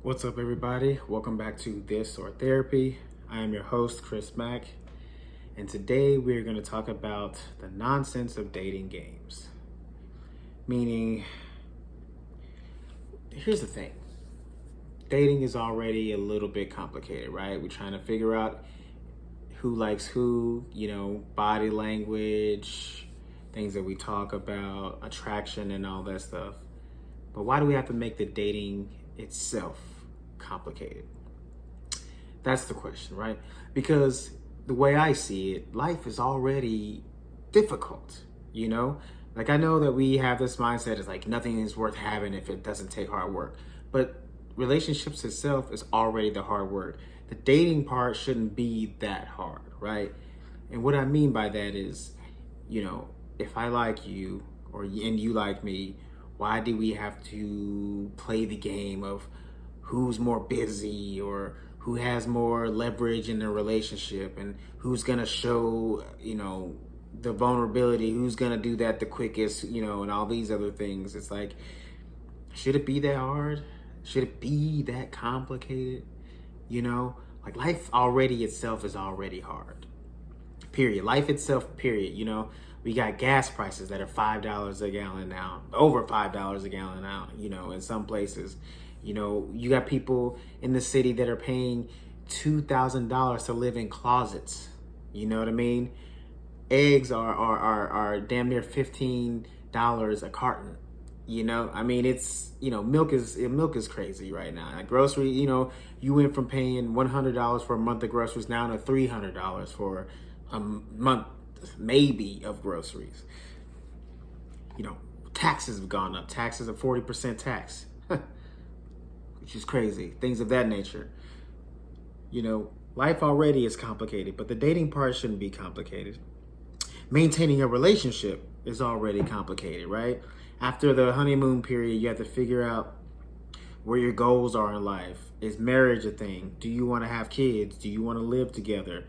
What's up, everybody? Welcome back to This or Therapy. I am your host, Chris Mack, and today we're going to talk about the nonsense of dating games. Meaning, here's the thing. Dating is already a little bit complicated, right? We're trying to figure out who likes who, body language, things that we talk about, attraction and all that stuff. But why do we have to make the dating itself complicated? That's the question, right? Because the way I see it, life is already difficult, Like, I know that we have this mindset is like nothing is worth having if it doesn't take hard work. But relationships itself is already the hard work. The dating part shouldn't be that hard, right? And what I mean by that is, if I like you and you like me, why do we have to play the game of who's more busy or who has more leverage in the relationship and who's gonna show, the vulnerability, who's gonna do that the quickest, and all these other things. It's like, should it be that hard? Should it be that complicated? Like, life already itself is already hard. Period. Life itself, period. We got gas prices that are $5 a gallon now, over $5 a gallon now, in some places. You got people in the city that are paying $2,000 to live in closets. You know what I mean? Eggs are damn near $15 a carton. It's, milk is crazy right now. Like, grocery, you went from paying $100 for a month of groceries now to $300 for a month, maybe, of groceries. Taxes have gone up. Taxes are 40% tax, which is crazy. Things of that nature. Life already is complicated, but the dating part shouldn't be complicated. Maintaining a relationship is already complicated, right? After the honeymoon period, you have to figure out where your goals are in life. Is marriage a thing? Do you want to have kids? Do you want to live together?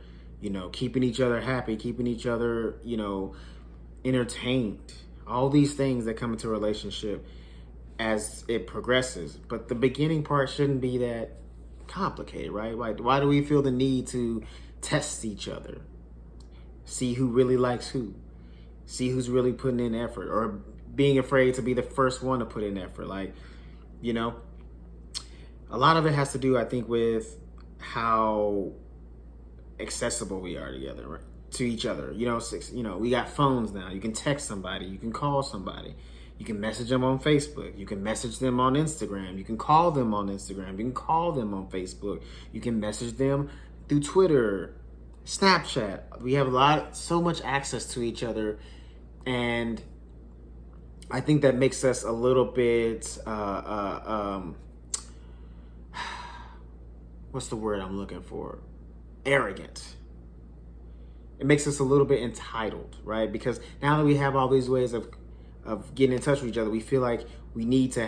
Keeping each other happy, keeping each other, entertained. All these things that come into a relationship as it progresses. But the beginning part shouldn't be that complicated, right? Why do we feel the need to test each other? See who really likes who. See who's really putting in effort, or being afraid to be the first one to put in effort. A lot of it has to do, I think, with how accessible we are together, right? To each other. We got phones now. You can text somebody. You can call somebody. You can message them on Facebook. You can message them on Instagram. You can call them on Instagram. You can call them on Facebook. You can message them through Twitter, Snapchat. We have so much access to each other, and I think that makes us a little bit, what's the word I'm looking for? Arrogant. It makes us a little bit entitled, right? Because now that we have all these ways of getting in touch with each other, we feel like we need to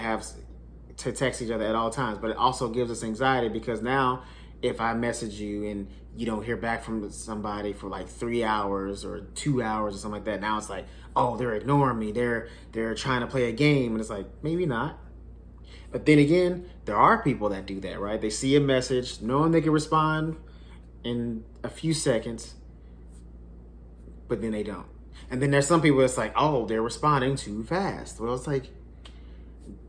text each other at all times. But it also gives us anxiety, because now if I message you and you don't hear back from somebody for like 3 hours or 2 hours or something like that, now it's like, oh, they're ignoring me. They're trying to play a game. And it's like, maybe not. But then again, there are people that do that, right? They see a message, knowing they can respond in a few seconds, but then they don't. And then there's some people that's like, oh, they're responding too fast. Well, it's like,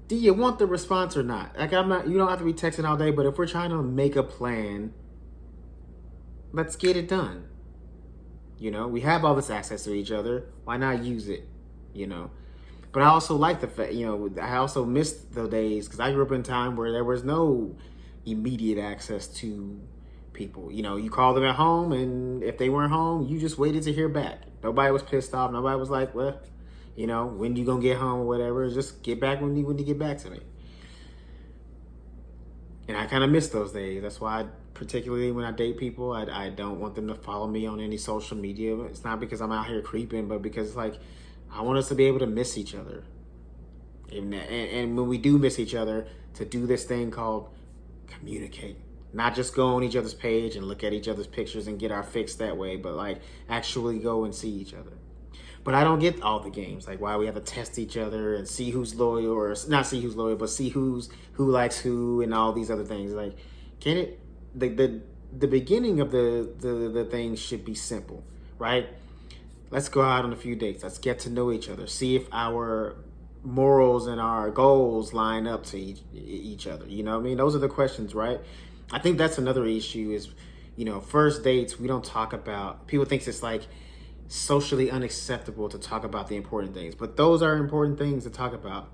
do you want the response or not? Like, you don't have to be texting all day, but if we're trying to make a plan, let's get it done. We have all this access to each other. Why not use it? But I also like the fact, I also missed the days, because I grew up in a time where there was no immediate access to people. You called them at home, and if they weren't home, you just waited to hear back. Nobody was pissed off. Nobody was like, well, when you gonna get home or whatever, just get back when you get back to me. And I kind of miss those days. That's why, particularly when I date people, I don't want them to follow me on any social media. It's not because I'm out here creeping, but because, like, I want us to be able to miss each other. And when we do miss each other, to do this thing called communicate. Not just go on each other's page and look at each other's pictures and get our fix that way, but like actually go and see each other. But I don't get all the games, like why we have to test each other and see who's loyal, or not see who's loyal, but see who likes who and all these other things. Like, can it the beginning of the thing should be simple, right? Let's go out on a few dates. Let's get to know each other. See if our morals and our goals line up to each other. You know what I mean? Those are the questions, right? I think that's another issue is, first dates, we don't talk about, people think it's like socially unacceptable to talk about the important things. But those are important things to talk about.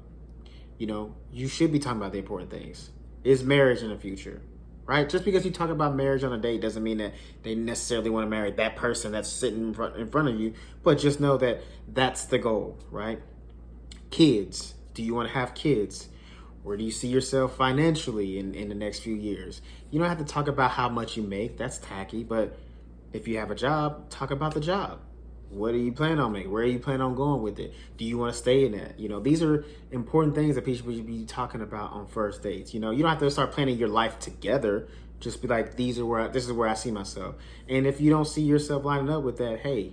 You should be talking about the important things. Is marriage in the future? Right? Just because you talk about marriage on a date doesn't mean that they necessarily want to marry that person that's sitting in front of you. But just know that that's the goal, right? Kids. Do you want to have kids? Where do you see yourself financially in the next few years? You don't have to talk about how much you make. That's tacky. But if you have a job, talk about the job. What do you plan on making? Where are you planning on going with it? Do you want to stay in that? These are important things that people should be talking about on first dates. You don't have to start planning your life together. Just be like, this is where I see myself. And if you don't see yourself lining up with that, hey,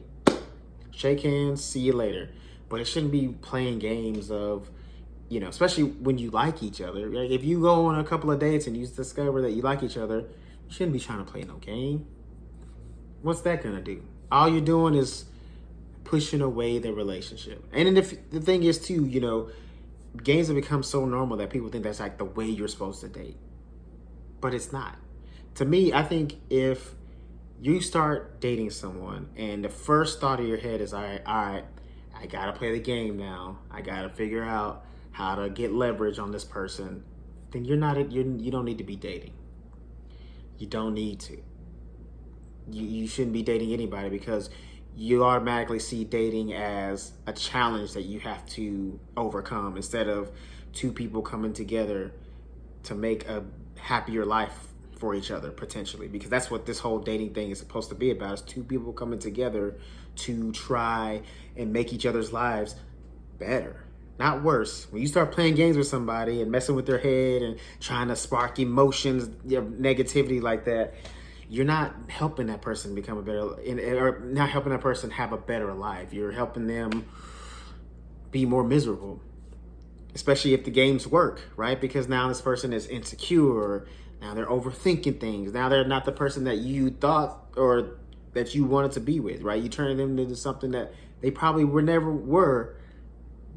shake hands, see you later. But it shouldn't be playing games of, especially when you like each other. Like if you go on a couple of dates and you discover that you like each other, you shouldn't be trying to play no game. What's that gonna do? All you're doing is pushing away the relationship. And then the thing is too, games have become so normal that people think that's like the way you're supposed to date. But it's not. To me, I think if you start dating someone and the first thought of your head is, all right, I gotta play the game now. I gotta figure out how to get leverage on this person. Then you don't need to be dating. You don't need to. You shouldn't be dating anybody because you automatically see dating as a challenge that you have to overcome instead of two people coming together to make a happier life for each other potentially, because that's what this whole dating thing is supposed to be about, is two people coming together to try and make each other's lives better, not worse. When you start playing games with somebody and messing with their head and trying to spark emotions, negativity like that, you're not helping that person become a better, or not helping that person have a better life. You're helping them be more miserable, especially if the games work, right? Because now this person is insecure. Now they're overthinking things. Now they're not the person that you thought or that you wanted to be with, right? You turn them into something that they probably never were,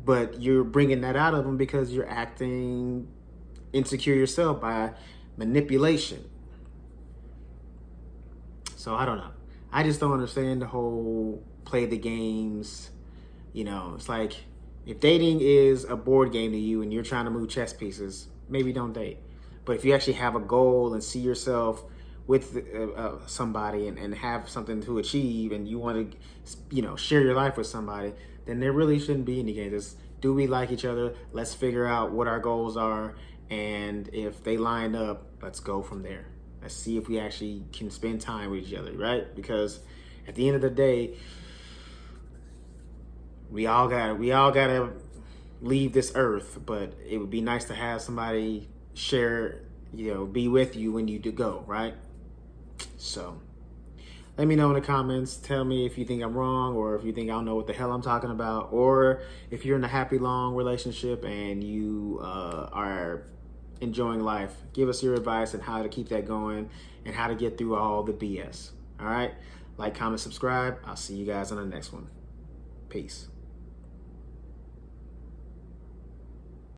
but you're bringing that out of them because you're acting insecure yourself by manipulation. So I don't know. I just don't understand the whole play the games. It's like if dating is a board game to you and you're trying to move chess pieces, maybe don't date. But if you actually have a goal and see yourself with somebody and have something to achieve and you want to, share your life with somebody, then there really shouldn't be any games. It's, do we like each other? Let's figure out what our goals are. And if they line up, let's go from there. Let's see if we actually can spend time with each other, right? Because at the end of the day, we all gotta leave this earth, but it would be nice to have somebody share, be with you when you do go, right? So let me know in the comments. Tell me if you think I'm wrong, or if you think I don't know what the hell I'm talking about, or if you're in a happy, long relationship and you are enjoying life. Give us your advice on how to keep that going and how to get through all the BS. All right? Like, comment, subscribe. I'll see you guys on the next one. Peace.